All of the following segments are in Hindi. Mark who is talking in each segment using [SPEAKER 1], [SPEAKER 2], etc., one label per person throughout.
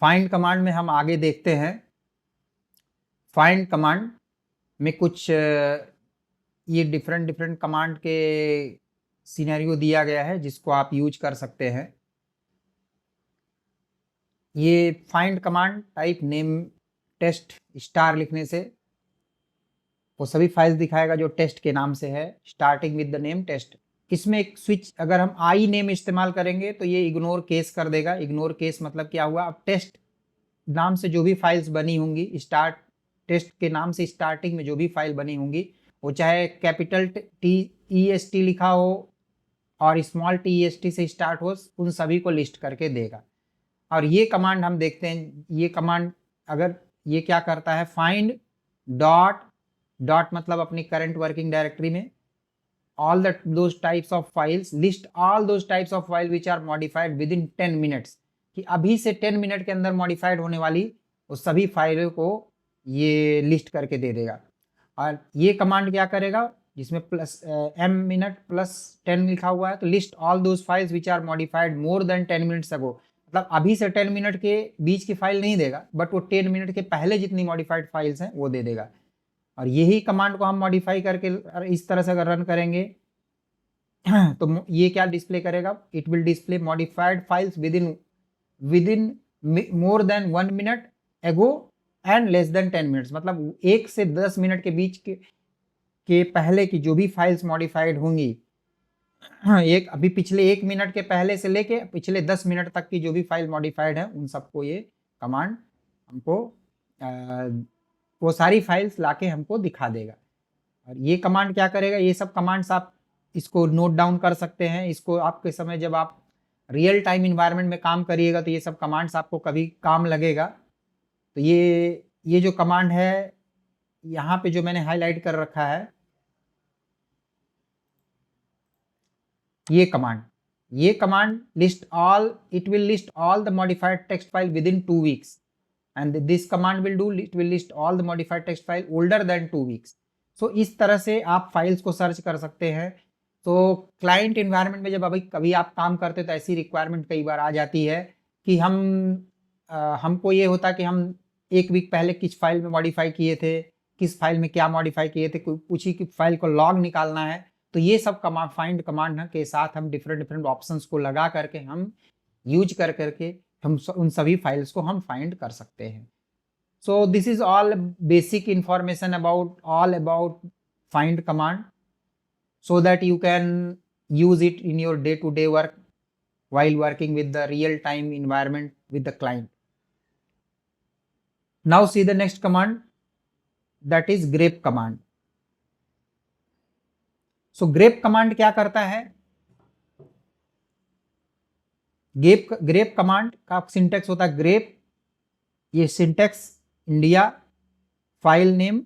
[SPEAKER 1] फाइंड कमांड में हम आगे देखते हैं। फाइंड कमांड में कुछ ये डिफरेंट कमांड के सिनेरियो दिया गया है जिसको आप यूज कर सकते हैं। ये find command type name test star लिखने से वो सभी फाइल्स दिखाएगा जो टेस्ट के नाम से है, starting with the name test. इसमें एक स्विच, अगर हम आई नेम इस्तेमाल करेंगे तो ये इग्नोर केस कर देगा। इग्नोर केस मतलब क्या हुआ, अब टेस्ट नाम से जो भी फाइल्स बनी होंगी, स्टार्ट टेस्ट के नाम से स्टार्टिंग में जो भी फाइल बनी होंगी, वो चाहे कैपिटल TEST लिखा हो और स्मॉल TEST से स्टार्ट हो, उन सभी को लिस्ट करके देगा। और ये कमांड हम देखते हैं, ये कमांड अगर ये क्या करता है, फाइंड डॉट मतलब अपनी करंट वर्किंग डायरेक्टरी में all those types of files, list all those types of file which are modified within 10 minutes, कि अभी से 10 मिनट के अंदर मॉडिफाइड होने वाली उस सभी फाइलों को ये लिस्ट करके दे देगा। और ये कमांड क्या करेगा, जिसमें प्लस m मिनट प्लस 10 लिखा हुआ है, तो list all those files which are modified more than 10 minutes ago, मतलब अभी से 10 मिनट के बीच की फाइल नहीं देगा, बट वो 10 मिनट के पहले जितनी मॉडिफाइड फाइल्स हैं वो दे देगा। और यही कमांड को हम मॉडिफाई करके इस तरह से अगर रन करेंगे तो ये क्या डिस्प्ले करेगा, it will display modified files within more than 1 minute एगो एंड लेस देन 10 मिनट्स, मतलब 1 से 10 मिनट के बीच के पहले की जो भी फाइल्स मॉडिफाइड होंगी, एक अभी पिछले 1 मिनट के पहले से लेके पिछले 10 मिनट तक की जो भी फाइल मॉडिफाइड है, उन सबको ये कमांड हमको वो सारी फाइल्स लाके हमको दिखा देगा। और ये कमांड क्या करेगा, ये सब कमांड्स आप इसको नोट डाउन कर सकते हैं। इसको आपके समय जब आप रियल टाइम इन्वायरमेंट में काम करिएगा तो ये सब कमांड्स आपको कभी काम लगेगा। तो ये जो कमांड है यहाँ पे जो मैंने हाईलाइट कर रखा है, ये command list all, it will list all the modified text file with in 2 weeks and this command will do, it will list all the modified text file older than 2 weeks. so इस तरह से आप फाइल्स को सर्च कर सकते हैं। तो क्लाइंट इन्वायरमेंट में जब अभी कभी आप काम करते तो ऐसी रिक्वायरमेंट कई बार आ जाती है कि हमको ये होता कि हम 1 वीक पहले किस फाइल में मॉडिफाई किए थे, किस फाइल में क्या मॉडिफाई किए थे, पूछी कि फाइल को लॉग निकालना है। तो ये सब फाइंड कमांड के साथ हम डिफरेंट ऑप्शंस को लगा करके हम यूज करके हम उन सभी फाइल्स को हम फाइंड कर सकते हैं। So this is all basic information about find command, so that you can use it in your day-to-day work while working with the real-time environment with the client. Now see the next command, that is grep command. So grep command क्या करता है, ग्रेप कमांड का सिंटेक्स होता है ग्रेप, ये सिंटेक्स इंडिया, फाइल नेम।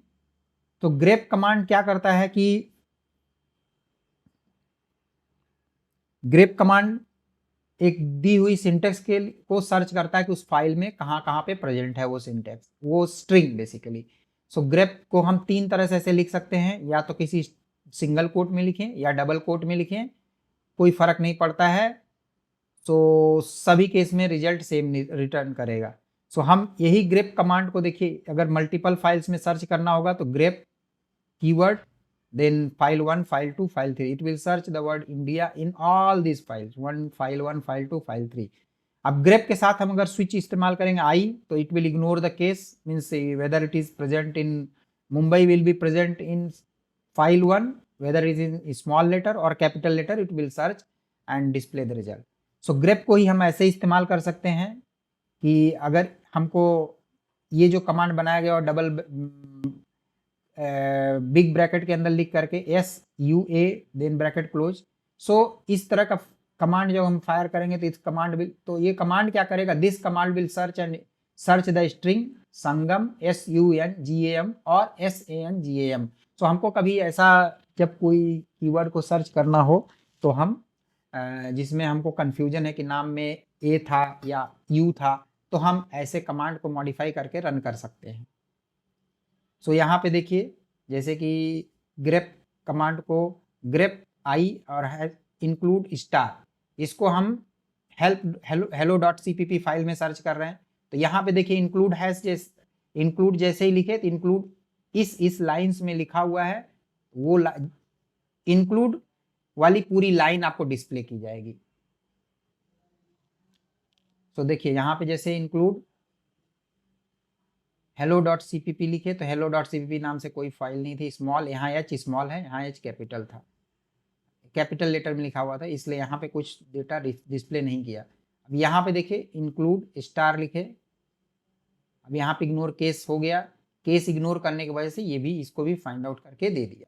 [SPEAKER 1] तो ग्रेप कमांड क्या करता है कि ग्रेप कमांड एक दी हुई सिंटेक्स को सर्च करता है कि उस फाइल में कहाँ पे प्रेजेंट है वो सिंटेक्स, वो स्ट्रिंग बेसिकली। सो ग्रेप को हम 3 तरह से ऐसे लिख सकते हैं, या तो किसी सिंगल कोट में लिखें या डबल कोट में लिखें, कोई फर्क नहीं पड़ता है। सो सभी केस में रिजल्ट सेम रिटर्न करेगा। सो हम यही ग्रेप कमांड को देखिए, अगर मल्टीपल फाइल्स में सर्च करना होगा तो grep keyword, then file 1, file 2, file 3, it will search the word India in all these files, file 1, file 2, file 3। अब grep के साथ हम अगर स्विच इस्तेमाल करेंगे I, तो it will ignore the case, means whether it is present in Mumbai will be present in file 1, whether it is in small letter or capital letter, it will search and display the result। so grep को ही हम ऐसे इस्तेमाल कर सकते हैं कि अगर हमको ये जो कमांड बनाया गया और डबल बिग ब्रैकेट के अंदर लिख करके SUA देन ब्रैकेट क्लोज, सो इस तरह का कमांड जब हम फायर करेंगे तो इस कमांड विल, तो ये कमांड क्या करेगा, this command will search the string Sangam SUNGAM और SANGAM। सो हमको कभी ऐसा जब कोई कीवर्ड को सर्च करना हो तो हम जिसमें हमको कन्फ्यूजन है कि नाम में A था या U था, तो हम ऐसे कमांड को मॉडिफाई करके रन कर सकते हैं। सो यहाँ पे देखिए, जैसे कि ग्रेप कमांड को ग्रेप आई और इंक्लूड स्टार, इसको हम हेलो.cpp फाइल में सर्च कर रहे हैं तो यहाँ पे देखिए इंक्लूड हैश, इंक्लूड जैसे ही लिखे तो इंक्लूड इस लाइन्स में लिखा हुआ है, वो इंक्लूड वाली पूरी लाइन आपको डिस्प्ले की जाएगी। तो देखिए यहाँ पे जैसे इंक्लूड hello.cpp लिखे तो hello.cpp नाम से कोई फाइल नहीं थी, स्मॉल, यहाँ एच स्मॉल है, यहाँ एच कैपिटल था, कैपिटल लेटर में लिखा हुआ था, इसलिए यहाँ पे कुछ डेटा डिस्प्ले नहीं किया। अब यहाँ पे देखिए इंक्लूड स्टार लिखे, अब यहाँ पे इग्नोर केस हो गया, केस इग्नोर करने की वजह से ये भी, इसको भी फाइंड आउट करके दे दिया।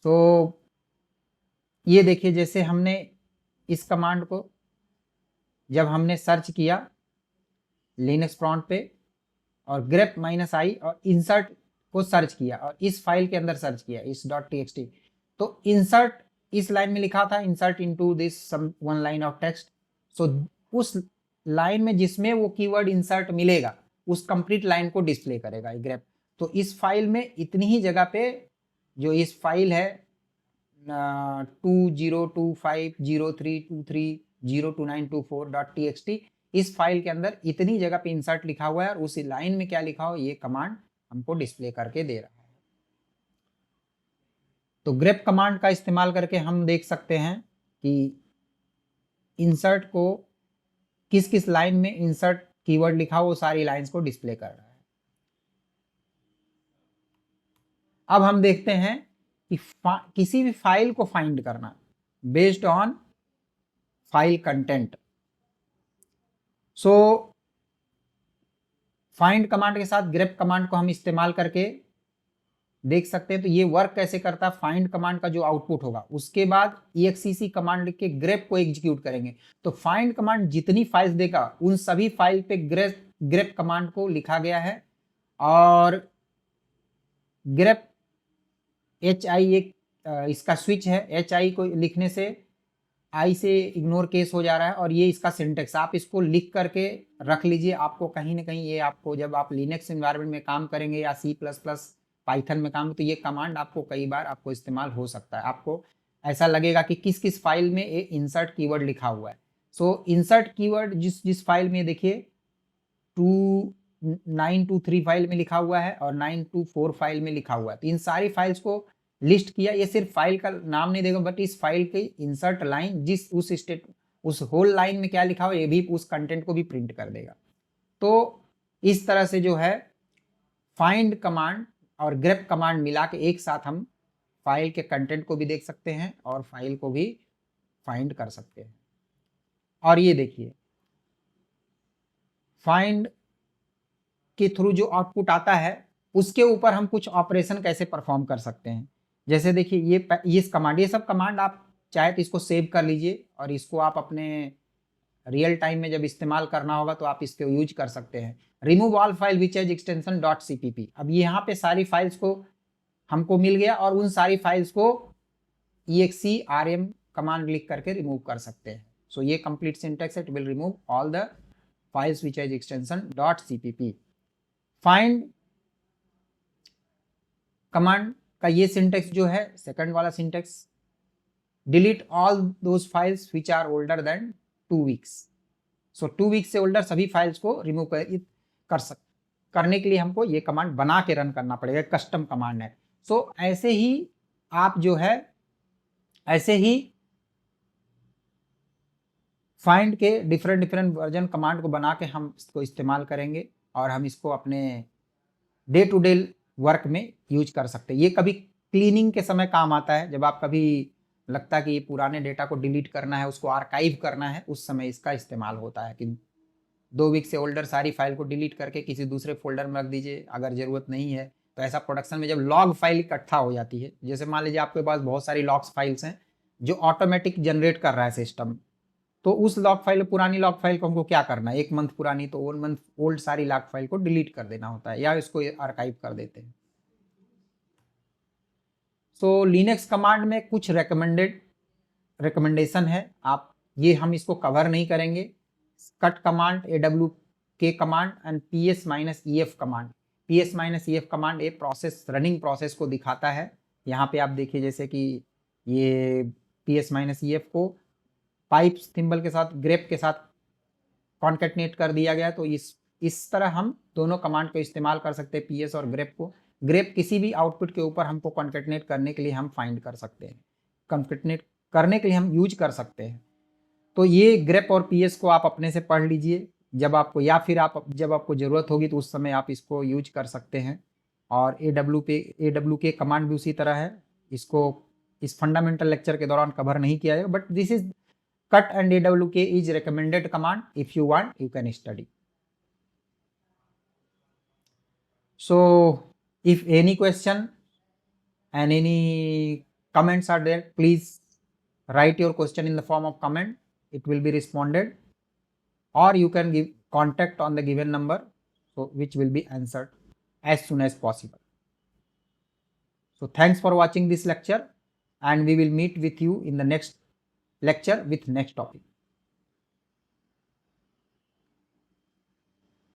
[SPEAKER 1] तो ये देखिए जैसे हमने इस कमांड को जब हमने सर्च किया लिनक्स प्रॉम्प्ट पे और grep -i और इंसर्ट को सर्च किया और इस फाइल के अंदर सर्च किया इस .txt, तो इंसर्ट इस लाइन में लिखा था insert into this some one line of text. So उस लाइन में जिसमें वो कीवर्ड इंसर्ट मिलेगा उस कंप्लीट लाइन को डिस्प्ले करेगा grep। तो इस फाइल में इतनी ही जगह पे, जो इस फाइल है 20250323022924.txt, इस फाइल के अंदर इतनी जगह पे इंसर्ट लिखा हुआ है और उसी लाइन में क्या लिखा हो ये कमांड हमको डिस्प्ले करके दे रहा है। तो grep कमांड का इस्तेमाल करके हम देख सकते हैं कि इंसर्ट को किस किस लाइन में इंसर्ट कीवर्ड लिखा हो वो सारी लाइंस को डिस्प्ले कर रहा है। अब हम देखते हैं कि किसी भी फाइल को फाइंड करना based on file content. So find command के साथ grep कमांड को हम इस्तेमाल करके देख सकते हैं। तो ये वर्क कैसे करता है, फाइंड कमांड का जो आउटपुट होगा उसके बाद exec कमांड लिख के grep को एग्जीक्यूट करेंगे। तो फाइंड कमांड जितनी फाइल्स देगा उन सभी फाइल पे grep कमांड को लिखा गया है और grep hi एक इसका स्विच है, hi को लिखने से आई से इग्नोर केस हो जा रहा है और ये इसका सिंटेक्स, आप इसको लिख करके रख लीजिए। आपको कहीं ना कहीं ये आपको जब आप लिनक्स एनवायरनमेंट में काम करेंगे या C++ पाइथन में काम, तो ये कमांड आपको कई बार आपको इस्तेमाल हो सकता है। आपको ऐसा लगेगा कि किस किस फाइल में ये इंसर्ट कीवर्ड लिखा हुआ है। सो इंसर्ट कीवर्ड जिस फाइल में देखिए 923 फाइल में लिखा हुआ है और 924 फाइल में लिखा हुआ है। तो इन सारी फाइल्स को लिस्ट किया, ये सिर्फ फाइल का नाम नहीं देगा बट इस फाइल के इंसर्ट लाइन जिस उस होल लाइन में क्या लिखा हो ये भी उस कंटेंट को भी प्रिंट कर देगा। तो इस तरह से जो है फाइंड कमांड और grep कमांड मिला के एक साथ हम फाइल के कंटेंट को भी देख सकते हैं और फाइल को भी फाइंड कर सकते हैं। और ये देखिए फाइंड के थ्रू जो आउटपुट आता है उसके ऊपर हम कुछ ऑपरेशन कैसे परफॉर्म कर सकते हैं। जैसे देखिए ये कमांड, ये सब कमांड आप चाहे तो इसको सेव कर लीजिए और इसको आप अपने रियल टाइम में जब इस्तेमाल करना होगा तो आप इसको यूज कर सकते हैं। Remove all file which has extension .cpp। अब यहाँ पे सारी फाइल्स को हमको मिल गया और उन सारी फाइल्स को exec कमांड लिख करके रिमूव कर सकते हैं। सो ये कंप्लीट सिंटेक्स है, it will remove all the files which has extension .cpp। Find command का ये सिंटेक्स जो है सेकंड वाला syntax, delete all those files which are older than 2 weeks. So 2 weeks से ओल्डर सभी फाइल्स को रिमूव करने के लिए हमको ये कमांड बना के रन करना पड़ेगा, कस्टम कमांड है। सो ऐसे ही आप जो है ऐसे ही फाइंड के डिफरेंट वर्जन कमांड को बना के हम इसको इस्तेमाल करेंगे और हम इसको अपने डे टू डे वर्क में यूज कर सकते हैं। ये कभी क्लीनिंग के समय काम आता है, जब आप कभी लगता है कि ये पुराने डेटा को डिलीट करना है, उसको आर्काइव करना है, उस समय इसका इस्तेमाल होता है कि 2 वीक से ओल्डर सारी फाइल को डिलीट करके किसी दूसरे फोल्डर में रख दीजिए अगर ज़रूरत नहीं है। तो ऐसा प्रोडक्शन में जब लॉग फाइल इकट्ठा हो जाती है, जैसे मान लीजिए आपके पास बहुत सारी लॉग्स फाइल्स हैं जो ऑटोमेटिक जनरेट कर रहा है सिस्टम, तो उस लॉग फाइल, पुरानी लॉग फाइल को हमको क्या करना है, 1 मंथ पुरानी, तो 1 मंथ ओल्ड सारी लॉग फाइल को डिलीट कर देना होता है या इसको आर्काइव कर देते हैं। सो लिनक्स कमांड में कुछ रिकमेंडेशन है, आप ये हम इसको कवर नहीं करेंगे। Cut command, awk command and ps-ef command. ps-ef command एक प्रोसेस, रनिंग प्रोसेस को दिखाता है। यहाँ पे आप देखिए जैसे कि ये ps-ef को पाइप्स थिम्बल के साथ ग्रेप के साथ कॉन्केटनेट कर दिया गया। तो इस तरह हम दोनों कमांड को इस्तेमाल कर सकते हैं, पीएस और ग्रेप को। ग्रेप किसी भी आउटपुट के ऊपर हमको कॉन्केटनेट करने के लिए हम फाइंड कर सकते हैं, कॉन्केटनेट करने के लिए हम यूज कर सकते हैं। तो ये ग्रेप और पीएस को आप अपने से पढ़ लीजिए जब आपको, या फिर आप जब आपको ज़रूरत होगी तो उस समय आप इसको यूज कर सकते हैं। और AW के कमांड भी उसी तरह है, इसको इस फंडामेंटल लेक्चर के दौरान कवर नहीं किया है, but this is cut and AWK is recommended command. If you want, you can study. So if any question and any comments are there, please write your question in the form of comment. It will be responded, or you can give contact on the given number, so which will be answered as soon as possible. So thanks for watching this lecture, and we will meet with you in the next lecture with next topic.